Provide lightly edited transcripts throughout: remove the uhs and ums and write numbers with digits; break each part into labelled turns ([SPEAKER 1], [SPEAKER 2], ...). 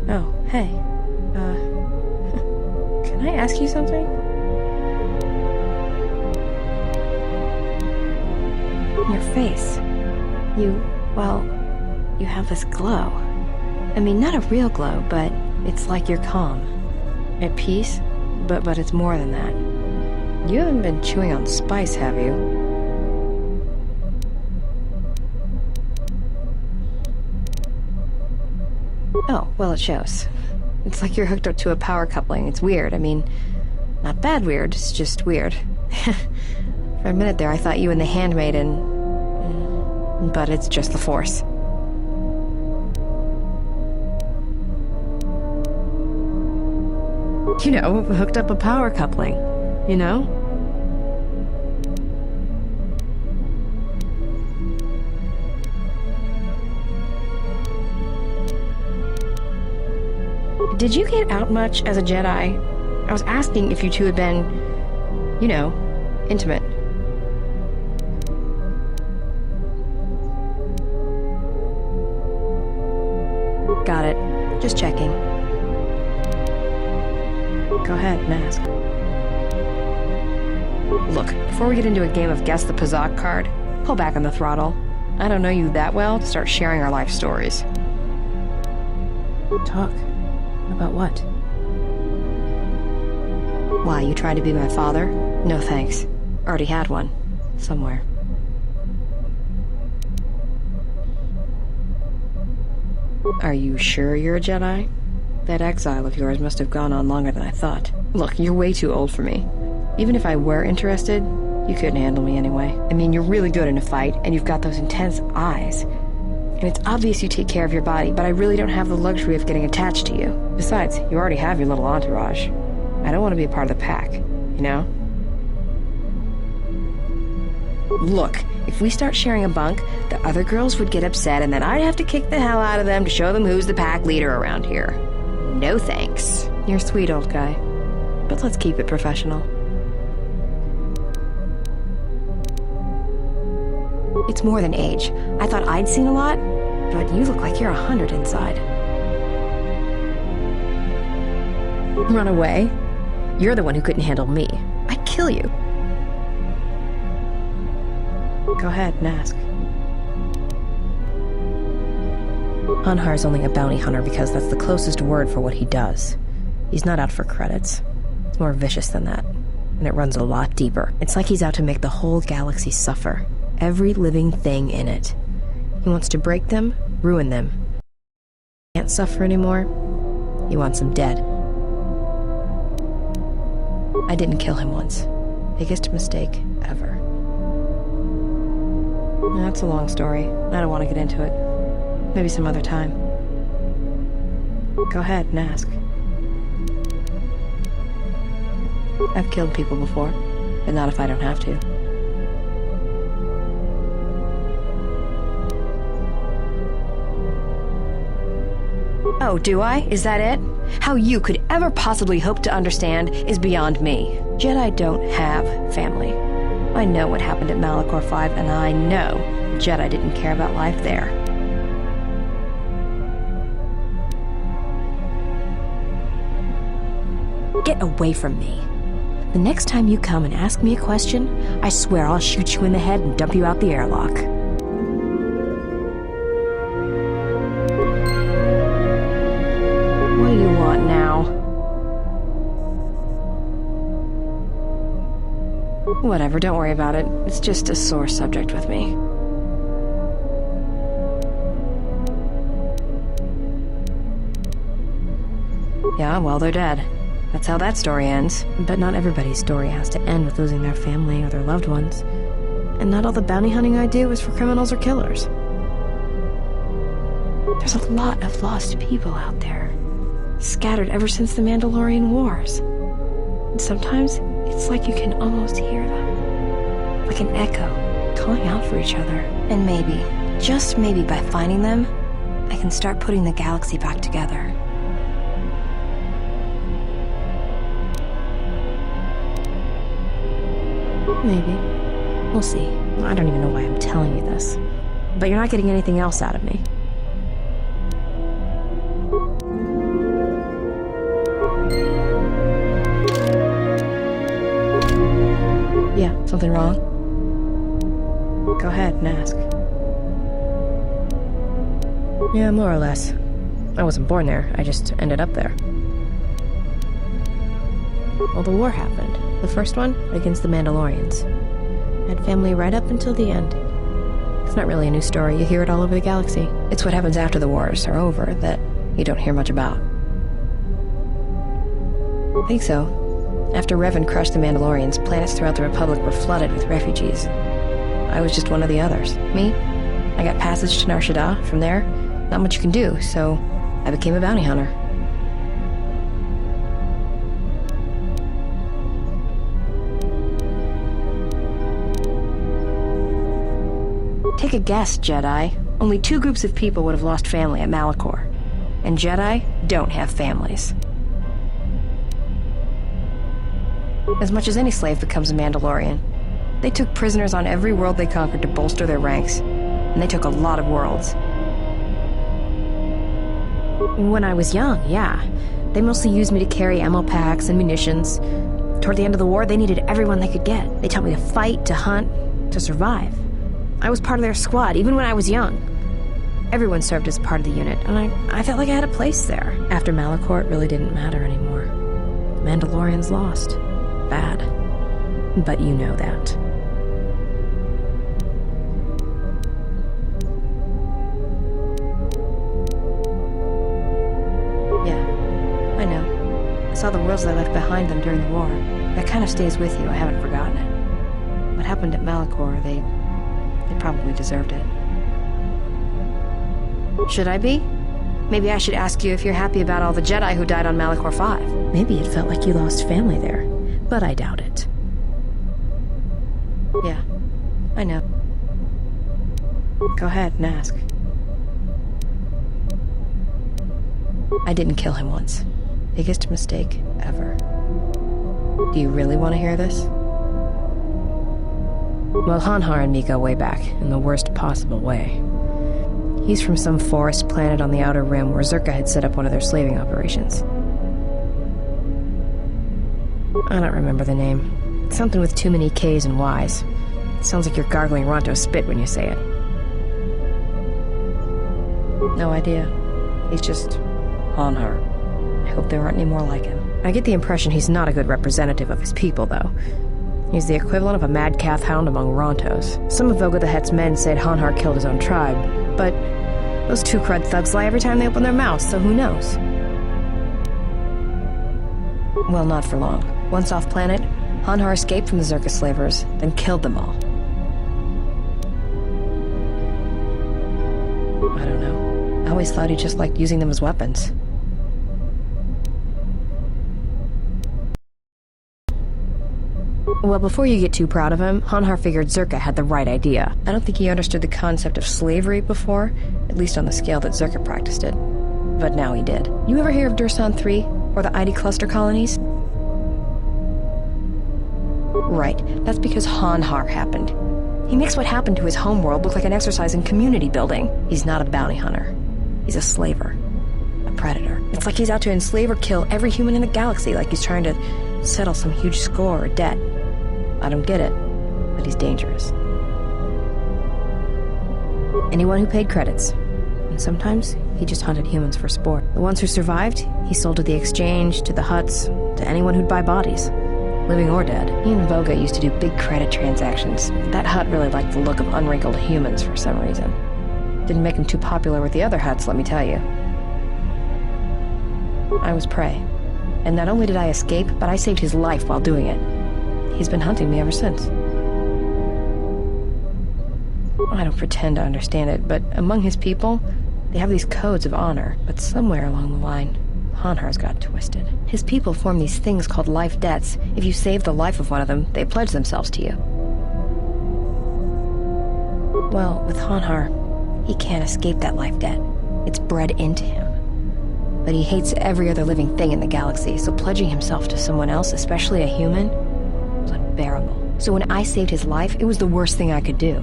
[SPEAKER 1] Oh, hey. Can I ask you something? Your face. You have this glow. I mean, not a real glow, but it's like you're calm. At peace, but it's more than that. You haven't been chewing on spice, have you? Oh, well, it shows. It's like you're hooked up to a power coupling. It's weird. I mean, not bad weird, it's just weird. For a minute there, I thought you and the handmaiden... But it's just the Force. You know, hooked up a power coupling, you know? Did you get out much as a Jedi? I was asking if you two had been, you know, intimate. Got it. Just checking. Go ahead and ask. Look, before we get into a game of Guess the Pazak card, pull back on the throttle. I don't know you that well to start sharing our life stories. Talk. About what? Why, you tried to be my father? No thanks. Already had one. Somewhere. Are you sure you're a Jedi? That exile of yours must have gone on longer than I thought. Look, you're way too old for me. Even if I were interested, you couldn't handle me anyway. I mean, you're really good in a fight, and you've got those intense eyes. And it's obvious you take care of your body, but I really don't have the luxury of getting attached to you. Besides, you already have your little entourage. I don't want to be a part of the pack, you know? Look, if we start sharing a bunk, the other girls would get upset, and then I'd have to kick the hell out of them to show them who's the pack leader around here. No thanks. You're sweet, old guy. But let's keep it professional. It's more than age. I thought I'd seen a lot, but you look like you're 100 inside. Run away? You're the one who couldn't handle me. I'd kill you. Go ahead and ask. Anhar's only a bounty hunter because that's the closest word for what he does. He's not out for credits. It's more vicious than that, and it runs a lot deeper. It's like he's out to make the whole galaxy suffer. Every living thing in it. He wants to break them, ruin them. He can't suffer anymore. He wants them dead. I didn't kill him once. Biggest mistake ever. That's a long story. I don't want to get into it. Maybe some other time. Go ahead and ask. I've killed people before, but not if I don't have to. Oh, do I? Is that it? How you could ever possibly hope to understand is beyond me. Jedi don't have family. I know what happened at Malachor 5, and I know Jedi didn't care about life there. Get away from me. The next time you come and ask me a question, I swear I'll shoot you in the head and dump you out the airlock. What do you want now? Whatever, don't worry about it. It's just a sore subject with me. Yeah, well, they're dead. That's how that story ends. But not everybody's story has to end with losing their family or their loved ones. And not all the bounty hunting I do is for criminals or killers. There's a lot of lost people out there, scattered ever since the Mandalorian Wars. And sometimes, it's like you can almost hear them. Like an echo, calling out for each other. And maybe, just maybe by finding them, I can start putting the galaxy back together. Maybe. We'll see. I don't even know why I'm telling you this. But you're not getting anything else out of me. Something wrong? Go ahead and ask.
[SPEAKER 2] Yeah, more or less. I wasn't born there, I just ended up there. Well, the war happened. The first one, against the Mandalorians. I had family right up until the end. It's not really a new story, you hear it all over the galaxy.
[SPEAKER 1] It's what happens after the wars are over that you don't hear much about. I think so. After Revan crushed the Mandalorians, planets throughout the Republic were flooded with refugees. I was just one of the others. Me? I got passage to Nar Shaddaa. From there, not much you can do, so I became a bounty hunter. Take a guess, Jedi. Only 2 groups of people would have lost family at Malachor. And Jedi don't have families. As much as any slave becomes a Mandalorian. They took prisoners on every world they conquered to bolster their ranks. And they took a lot of worlds.
[SPEAKER 2] When I was young, yeah. They mostly used me to carry ammo packs and munitions. Toward the end of the war, they needed everyone they could get. They taught me to fight, to hunt, to survive. I was part of their squad, even when I was young. Everyone served as part of the unit, and I felt like I had a place there. After Malachor, it really didn't matter anymore. The Mandalorians lost. Bad. But you know that.
[SPEAKER 1] Yeah, I know. I saw the worlds they left behind them during the war. That kind of stays with you, I haven't forgotten it. What happened at Malachor, they probably deserved it. Should I be? Maybe I should ask you if you're happy about all the Jedi who died on Malachor 5.
[SPEAKER 2] Maybe it felt like you lost family there, but I doubt it.
[SPEAKER 1] Yeah, I know. Go ahead and ask. I didn't kill him once. Biggest mistake ever. Do you really want to hear this?
[SPEAKER 2] Well, Hanhar and me go way back, in the worst possible way. He's from some forest planet on the Outer Rim where Zerka had set up one of their slaving operations. I don't remember the name. It's something with too many K's and Y's. It sounds like you're gargling Ronto spit when you say it.
[SPEAKER 1] No idea. He's just Hanhar. I hope there aren't any more like him.
[SPEAKER 2] I get the impression he's not a good representative of his people, though. He's the equivalent of a mad calf hound among Rontos. Some of Voga the Hutt's men said Hanhar killed his own tribe, but those 2 crud thugs lie every time they open their mouths, so who knows?
[SPEAKER 1] Well, not for long. Once off planet, Hanhar escaped from the Zerka slavers, then killed them all. I don't know. I always thought he just liked using them as weapons.
[SPEAKER 2] Well, before you get too proud of him, Hanhar figured Zerka had the right idea.
[SPEAKER 1] I don't think he understood the concept of slavery before, at least on the scale that Zerka practiced it. But now he did. You ever hear of Dursan 3, or the ID cluster colonies? Right, that's because Hanhar happened. He makes what happened to his homeworld look like an exercise in community building. He's not a bounty hunter. He's a slaver. A predator. It's like he's out to enslave or kill every human in the galaxy, like he's trying to settle some huge score or debt. I don't get it, but he's dangerous.
[SPEAKER 2] Anyone who paid credits. And sometimes, he just hunted humans for sport. The ones who survived, he sold to the exchange, to the Hutts, to anyone who'd buy bodies. Living or dead. He and Voga used to do big credit transactions. That Hutt really liked the look of unwrinkled humans for some reason. Didn't make him too popular with the other Hutts, let me tell you. I was prey. And not only did I escape, but I saved his life while doing it. He's been hunting me ever since. I don't pretend to understand it, but among his people, they have these codes of honor. But somewhere along the line, Hanhar's got twisted. His people form these things called life debts. If you save the life of one of them, they pledge themselves to you. Well, with Hanhar, he can't escape that life debt. It's bred into him. But he hates every other living thing in the galaxy, so pledging himself to someone else, especially a human, was unbearable. So when I saved his life, it was the worst thing I could do.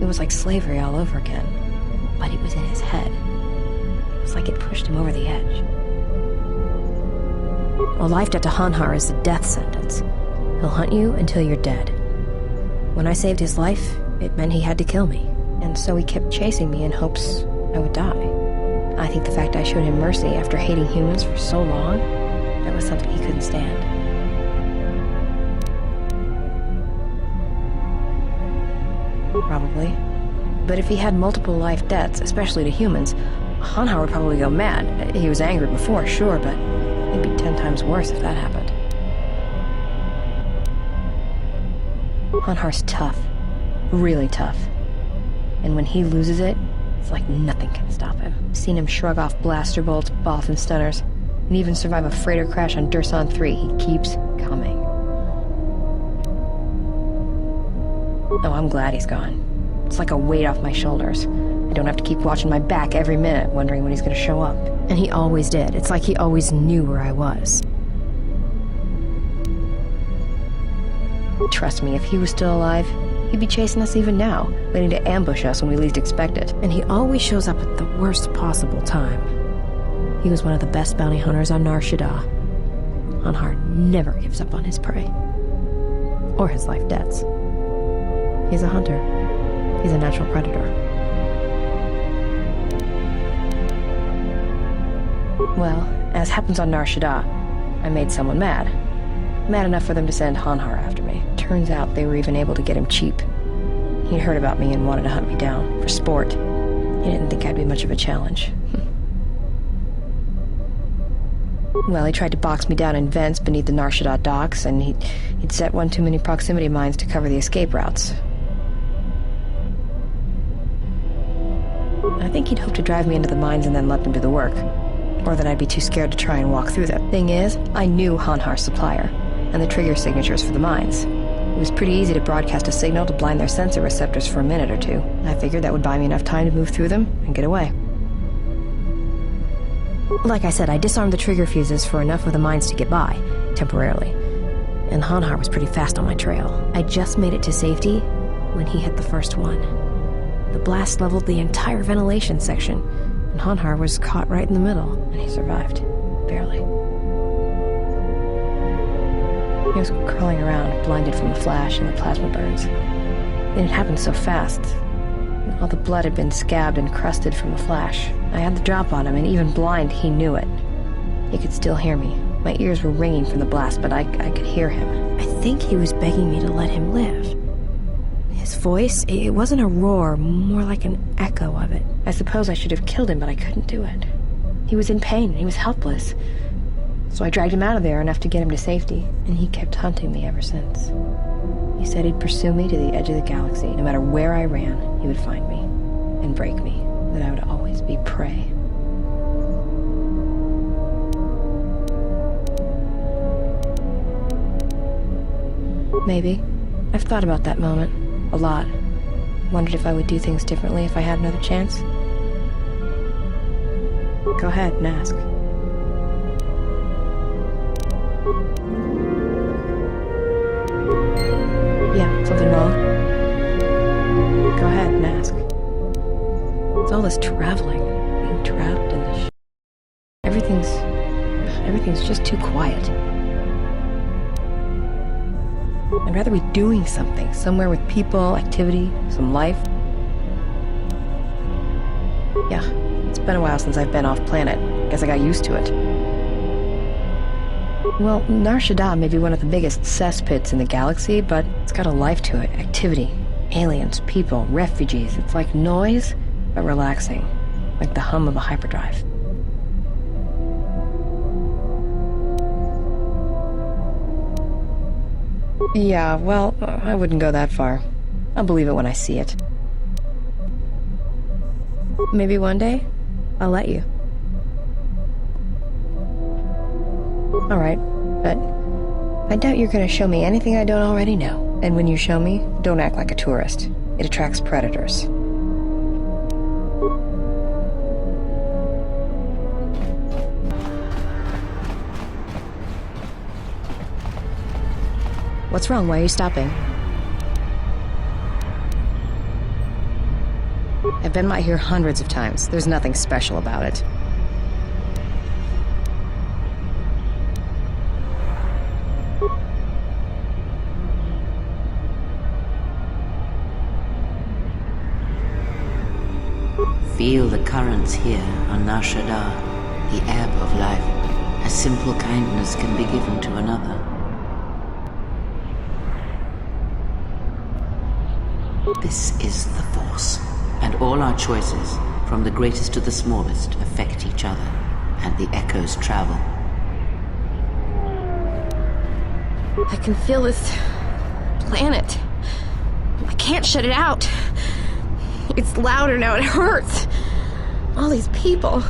[SPEAKER 2] It was like slavery all over again. But it was in his head. It was like it pushed him over the edge. A life debt to Hanhar is a death sentence. He'll hunt you until you're dead. When I saved his life, it meant he had to kill me.
[SPEAKER 1] And so he kept chasing me in hopes I would die. I think the fact I showed him mercy after hating humans for so long, that was something he couldn't stand. Probably. But if he had multiple life debts, especially to humans, Hanhar would probably go mad. He was angry before, sure, but it'd be 10 times worse if that happened. Hanhar's tough. Really tough. And when he loses it, it's like nothing can stop him. I've seen him shrug off blaster bolts, boff and stunners, and even survive a freighter crash on Dursan 3. He keeps coming. Oh, I'm glad he's gone. It's like a weight off my shoulders. I don't have to keep watching my back every minute, wondering when he's gonna show up.
[SPEAKER 2] And he always did. It's like he always knew where I was.
[SPEAKER 1] Trust me, if he was still alive, he'd be chasing us even now, waiting to ambush us when we least expect it.
[SPEAKER 2] And he always shows up at the worst possible time. He was one of the best bounty hunters on Nar Shaddaa. Hanhar never gives up on his prey. Or his life debts. He's a hunter. He's a natural predator.
[SPEAKER 1] Well, as happens on Nar Shaddaa, I made someone mad. Mad enough for them to send Hanhar after me. Turns out they were even able to get him cheap. He'd heard about me and wanted to hunt me down, for sport. He didn't think I'd be much of a challenge. Well, he tried to box me down in vents beneath the Nar Shaddaa docks, and he'd set one too many proximity mines to cover the escape routes. I think he'd hoped to drive me into the mines and then let them do the work. Or that I'd be too scared to try and walk through them. Thing is, I knew Hanhar's supplier, and the trigger signatures for the mines. It was pretty easy to broadcast a signal to blind their sensor receptors for a minute or two. I figured that would buy me enough time to move through them and get away.
[SPEAKER 2] Like I said, I disarmed the trigger fuses for enough of the mines to get by, temporarily. And Hanhar was pretty fast on my trail. I just made it to safety when he hit the first one. The blast leveled the entire ventilation section, and Hanhar was caught right in the middle.
[SPEAKER 1] And he survived. Barely. He was crawling around, blinded from the flash and the plasma burns. And it happened so fast. All the blood had been scabbed and crusted from the flash. I had the drop on him, and even blind, he knew it. He could still hear me. My ears were ringing from the blast, but I could hear him.
[SPEAKER 2] I think he was begging me to let him live. His voice, it wasn't a roar, more like an echo of it.
[SPEAKER 1] I suppose I should have killed him, but I couldn't do it. He was in pain, and he was helpless. So I dragged him out of there enough to get him to safety, and he kept hunting me ever since. He said he'd pursue me to the edge of the galaxy. No matter where I ran, he would find me and break me, that I would always be prey. Maybe. I've thought about that moment. A lot. Wondered if I would do things differently if I had another chance. Go ahead and ask. Yeah, something wrong? Go ahead and ask. It's all this traveling, being trapped in this Everything's just too quiet. I'd rather be doing something, somewhere with people, activity, some life. Yeah, it's been a while since I've been off planet. Guess I got used to it. Well, Nar Shaddaa may be one of the biggest cesspits in the galaxy, but it's got a life to it. Activity, aliens, people, refugees. It's like noise, but relaxing. Like the hum of a hyperdrive. Yeah, well, I wouldn't go that far. I'll believe it when I see it. Maybe one day, I'll let you. Alright, but I doubt you're gonna show me anything I don't already know. And when you show me, don't act like a tourist. It attracts predators.
[SPEAKER 2] What's wrong? Why are you stopping?
[SPEAKER 1] I've been by here hundreds of times. There's nothing special about it.
[SPEAKER 3] Feel the currents here on Nar Shaddaa, the ebb of life. A simple kindness can be given to another. This is the Force, and all our choices, from the greatest to the smallest, affect each other, and the echoes travel.
[SPEAKER 2] I can feel this planet. I can't shut it out. It's louder now, it hurts. All these people.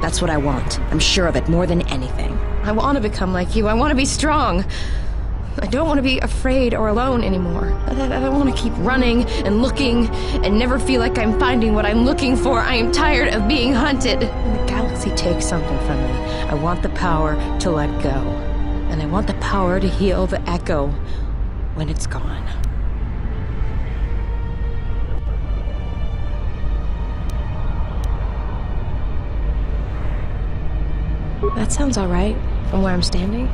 [SPEAKER 2] That's what I want. I'm sure of it more than anything. I want to become like you. I want to be strong. I don't want to be afraid or alone anymore. I don't want to keep running and looking and never feel like I'm finding what I'm looking for. I am tired of being hunted. When the galaxy takes something from me, I want the power to let go. And I want the power to heal the echo when it's gone. That sounds all right from where I'm standing.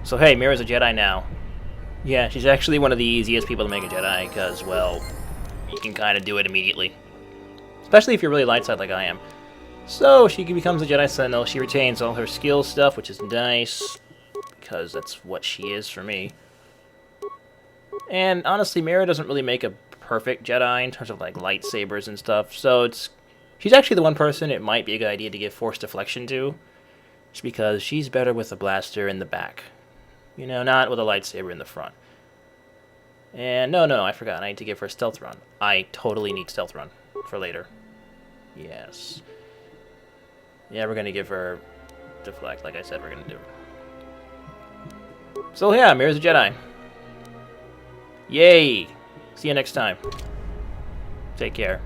[SPEAKER 4] So hey, Mira's a Jedi now. Yeah, she's actually one of the easiest people to make a Jedi, because, well, you can kind of do it immediately. Especially if you're really light side like I am. So, she becomes a Jedi Sentinel. She retains all her skill stuff, which is nice, because that's what she is for me. And honestly, Mira doesn't really make a perfect Jedi in terms of like lightsabers and stuff, so she's actually the one person it might be a good idea to give Force Deflection to, just because she's better with a blaster in the back. You know, not with a lightsaber in the front. And no, I forgot. I need to give her Stealth Run. I totally need Stealth Run for later. Yes. Yeah, we're going to give her Deflect, like I said we're going to do. So yeah, Mira's a Jedi. Yay! See you next time. Take care.